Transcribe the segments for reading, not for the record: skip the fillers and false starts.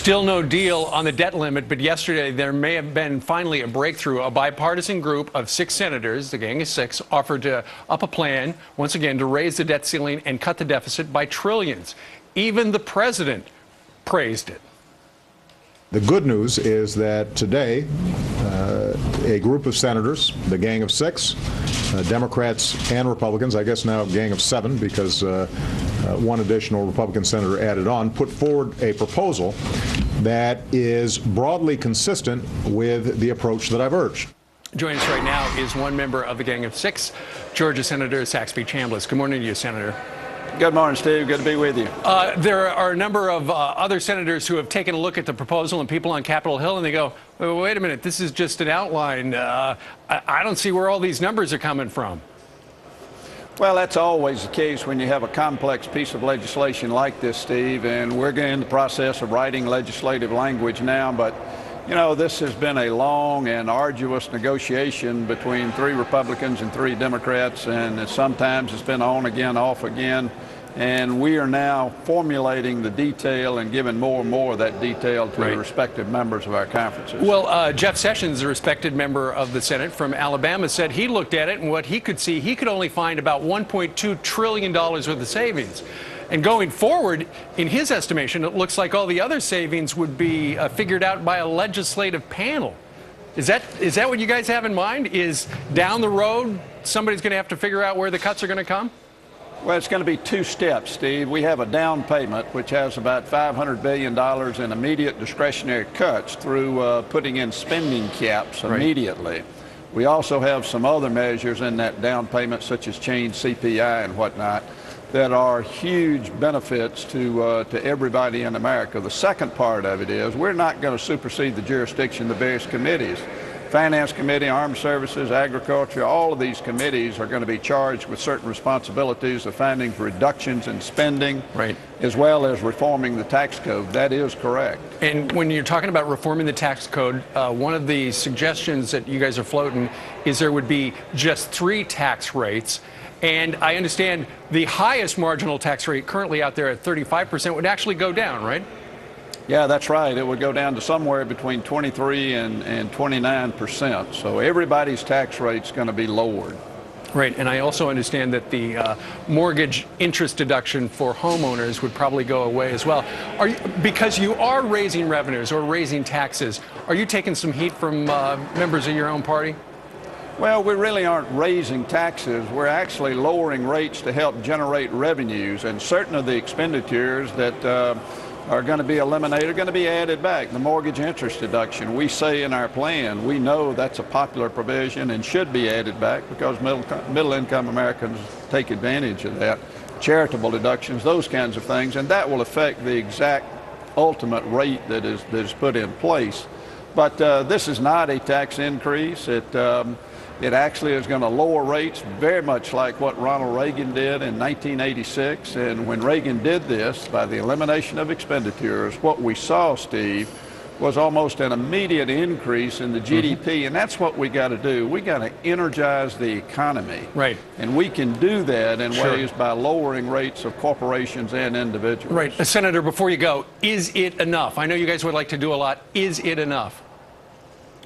Still no deal on the debt limit, but yesterday there may have been finally a breakthrough. A bipartisan group of 6 senators, the Gang of Six, offered to up a plan, once again, to raise the debt ceiling and cut the deficit by trillions. Even the president praised it. The good news is that today, a group of senators, the Gang of Six, Democrats and Republicans, I guess now Gang of Seven because one additional Republican senator added on, put forward a proposal that is broadly consistent with the approach that I've urged. Joining us right now is one member of the Gang of Six, Georgia Senator Saxby Chambliss. Good morning to you, Senator. Good morning, Steve. Good to be with you. There are a number of other senators who have taken a look at the proposal, and people on Capitol Hill, and they go, wait a minute, this is just an outline. I don't see where all these numbers are coming from. Well, that's always the case when you have a complex piece of legislation like this, Steve, and we're in the process of writing legislative language now, but you know, this has been a long and arduous negotiation between 3 Republicans and 3 Democrats, and sometimes it's been on again, off again. And we are now formulating the detail and giving more and more of that detail to the respective members of our conferences. Well, Jeff Sessions, a respected member of the Senate from Alabama, said he looked at it, and what he could see, he could only find about $1.2 trillion worth of savings. And going forward, in his estimation, it looks like all the other savings would be figured out by a legislative panel. Is that what you guys have in mind? Is down the road somebody's going to have to figure out where the cuts are going to come? Well, it's going to be 2 steps, Steve. We have a down payment, which has about $500 billion in immediate discretionary cuts through putting in spending caps immediately. We also have some other measures in that down payment, such as change CPI and whatnot, that are huge benefits to everybody in America. The second part of it is we're not going to supersede the jurisdiction of the various committees. Finance Committee, Armed Services, Agriculture, all of these committees are going to be charged with certain responsibilities of finding reductions in spending, as well as reforming the tax code. That is correct. And when you're talking about reforming the tax code, one of the suggestions that you guys are floating is there would be just 3 tax rates. And I understand the highest marginal tax rate currently out there at 35% would actually go down, right? Yeah, that's right. It would go down to somewhere between 23 and 29%. So everybody's tax rate's going to be lowered. Right, and I also understand that the mortgage interest deduction for homeowners would probably go away as well. Because you are raising revenues or raising taxes, are you taking some heat from members of your own party? Well, we really aren't raising taxes. We're actually lowering rates to help generate revenues, and certain of the expenditures that are going to be eliminated are going to be added back. The mortgage interest deduction, we say in our plan, we know that's a popular provision and should be added back because middle-income Americans take advantage of that. Charitable deductions, those kinds of things, and that will affect the exact ultimate rate that is put in place. But this is not a tax increase. It actually is going to lower rates very much like what Ronald Reagan did in 1986. And when Reagan did this, by the elimination of expenditures, what we saw, Steve, was almost an immediate increase in the GDP. And that's what we got to do. We got to energize the economy. Right. And we can do that in ways by lowering rates of corporations and individuals. Right. Senator, before you go, is it enough? I know you guys would like to do a lot. Is it enough?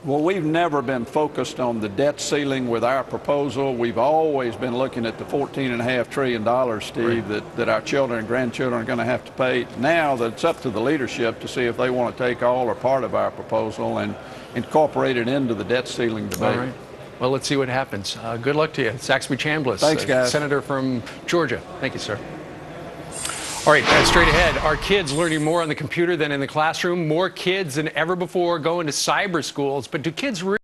Well, we've never been focused on the debt ceiling with our proposal. We've always been looking at the $14.5 trillion, Steve, that our children and grandchildren are going to have to pay. Now that it's up to the leadership to see if they want to take all or part of our proposal and incorporate it into the debt ceiling debate. All right. Well, let's see what happens. Good luck to you. Saxby Chambliss, thanks, guys. Senator from Georgia. Thank you, sir. All right, straight ahead, are kids learning more on the computer than in the classroom? More kids than ever before going to cyber schools, but do kids really